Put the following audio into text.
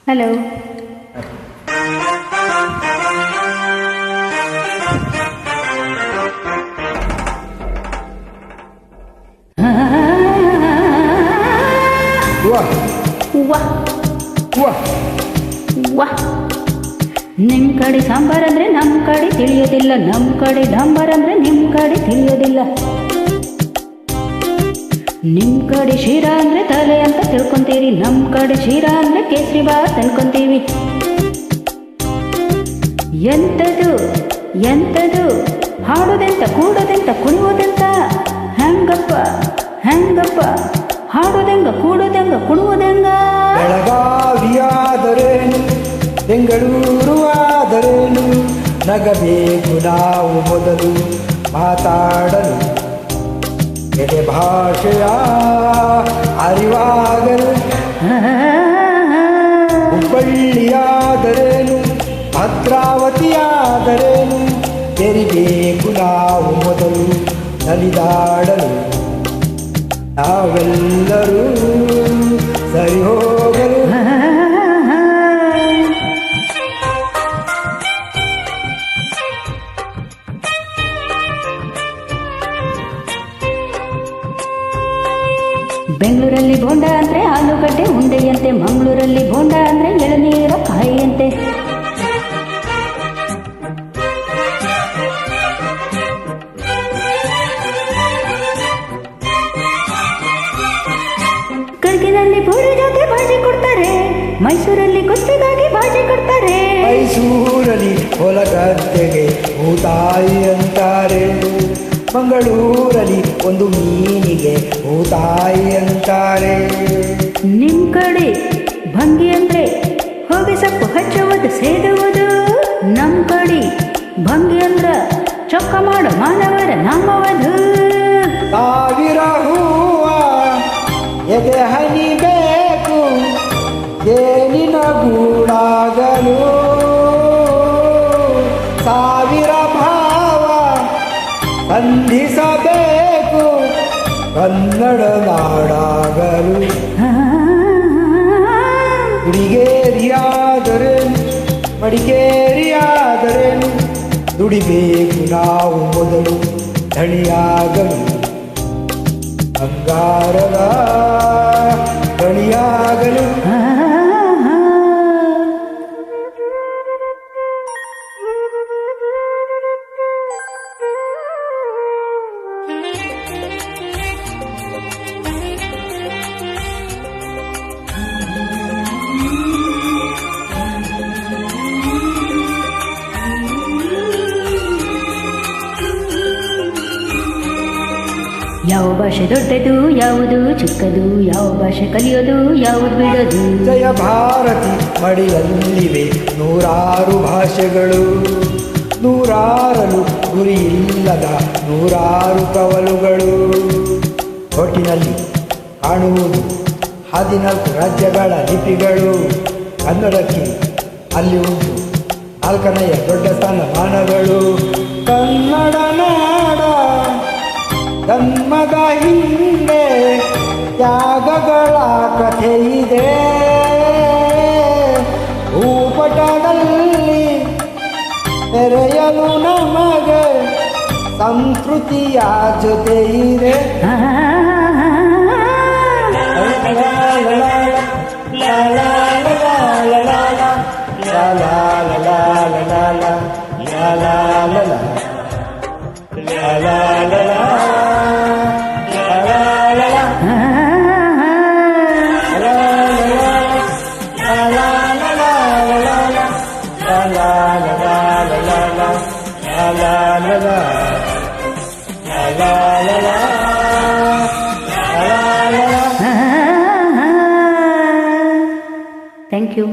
Hello. ನಿಮ್ ಕಡೆ ಸಾಂಬಾರ್ ಅಂದ್ರೆ ನಮ್ ಕಡೆ ತಿಳಿಯೋದಿಲ್ಲ, ನಮ್ ಕಡೆ ಡಾಂಬಾರ್ ಅಂದ್ರೆ ನಿಮ್ ಕಡೆ ತಿಳಿಯೋದಿಲ್ಲ. ನಿಮ್ ಕಡೆ ಶೀರಾ ಅಂದ್ರೆ ತಲೆ ಅಂತ ತಿಳ್ಕೊಂತೀರಿ, ನಮ್ ಕಡೆ ಶೀರಾ ಅಂದ್ರೆ ಕೇಸರಿ ಬಾತ್ ಅನ್ಕೊಂತೀವಿ. ಎಂತದು ಎಂತದು ಹಾಡೋದೆಂತ ಕೂಡೋದೆಂತ ಕುಣಿಯೋದೆಂತ, ಹೆಂಗಪ್ಪ ಹೆಂಗಪ್ಪ ಹಾಡೋದೆಂಗ ಕೂಡೋದೆಂಗ ಕುಣಿಯೋದೆಂಗ. ಬೆಳಗಾವಿಯಾದರೇನು ಬೆಂಗಳೂರು ಆದರೇನು, ನಗಬೇಕು ನಾವು ಮೊದಲು ಮಾತಾಡಲು, ಎದೆ ಭಾಷೆಯ ಅರಿವಾಗಲು. ಹುಬ್ಬಳ್ಳಿಯಾದರೇನು ಭದ್ರಾವತಿಯಾದರೇನು, ತೆರಿಬೇಕು ನಾವು ಮೊದಲು ನಲಿದಾಡಲು, ನಾವೆಲ್ಲರೂ ಸರಿ ಹೋಗಲು. ಬೆಂಗಳೂರಲ್ಲಿ ಬೋಂಡ ಅಂದ್ರೆ ಆಲೂಗಡ್ಡೆ ಉಂಡೆಯಂತೆ, ಮಂಗಳೂರಲ್ಲಿ ಬೋಂಡ ಅಂದ್ರೆ ಎಳನೀರ ಕಾಯಿಯಂತೆ. ಕರ್ಗಿನಲ್ಲಿ ಪೂರಿ ಜೊತೆ ಬಾಜಿ ಕೊಡ್ತಾರೆ, ಮೈಸೂರಲ್ಲಿ ಕುಸ್ತಿಗಾಗಿ ಬಾಜಿ ಕೊಡ್ತಾರೆ. ಮೈಸೂರಲ್ಲಿ ಹೊಲಗದ್ದೆಗೆ ಭೂತಾಯಿ ಅಂತಾರೆ, ಮಂಗಳೂರಲ್ಲಿ ಒಂದು ಮೀನಿಗೆ ಭೂತಾಯಿ ಅಂತಾರೆ. ನಿಮ್ ಕಡೆ ಭಂಗಿ ಅಂದ್ರೆ ಹೋಗಿ ಸೊಪ್ಪು ಹಚ್ಚುವುದು ಸೇದುವುದು, ನಮ್ ಕಡೆ ಭಂಗಿ ಅಂದ್ರ ಚೊಕ್ಕ ಮಾಡು ಮಾನವರ ನಾಮವದು. ಸಾವಿರ ಹೂವ ಎದೆ ಹನಿಬೇಕು ಏನಿನ ಗೂಡಾಗಲು, ಸಾವಿರ ಭಾವ ಸಂಧಿಸಬೇಕು ಕನ್ನಡ ನಾಡಾಗಲು. ಹುಡುಗೇರಿಯಾದರೇನು ಮಡಿಕೇರಿಯಾದರೇನು, ದುಡಿಬೇಕು ನಾವು ಮೊದಲು ಧಣಿಯಾಗಲು, ಬಂಗಾರದ ಗಣಿಯಾಗಲು. ಯಾವ ಭಾಷೆ ದೊಡ್ಡದು ಯಾವುದು ಚಿಕ್ಕದು, ಯಾವ ಭಾಷೆ ಕಲಿಯೋದು ಯಾವುದು ಬಿಡೋದು. ಜಯ ಭಾರತಿ ಮಡಿಯಲ್ಲಿವೆ ನೂರಾರು ಭಾಷೆಗಳು, ನೂರಾರಲು ಗುರಿ ಇಲ್ಲದ ನೂರಾರು ಕವಲುಗಳು. ಒಟ್ಟಿನಲ್ಲಿ ಕಾಣುವುದು 14 ರಾಜ್ಯಗಳ ಲಿಪಿಗಳು, ಕನ್ನಡಕ್ಕೆ ಅಲ್ಲಿ ಉಂಟು 4ನೆಯ ದೊಡ್ಡ ಸ್ಥಾನಮಾನಗಳು. ಕನ್ನಡ ನಾಡ ಜನ್ಮದ ಹಿಂದೆ ತ್ಯಾಗಗಳ ಕಥೆ ಇದೆ, ಭೂಪಟದಲ್ಲಿ ತೆರೆಯಲು ನಮಗೆ ಸಂಸ್ಕೃತಿಯ ಜೊತೆ ಇದೆ. Thank you.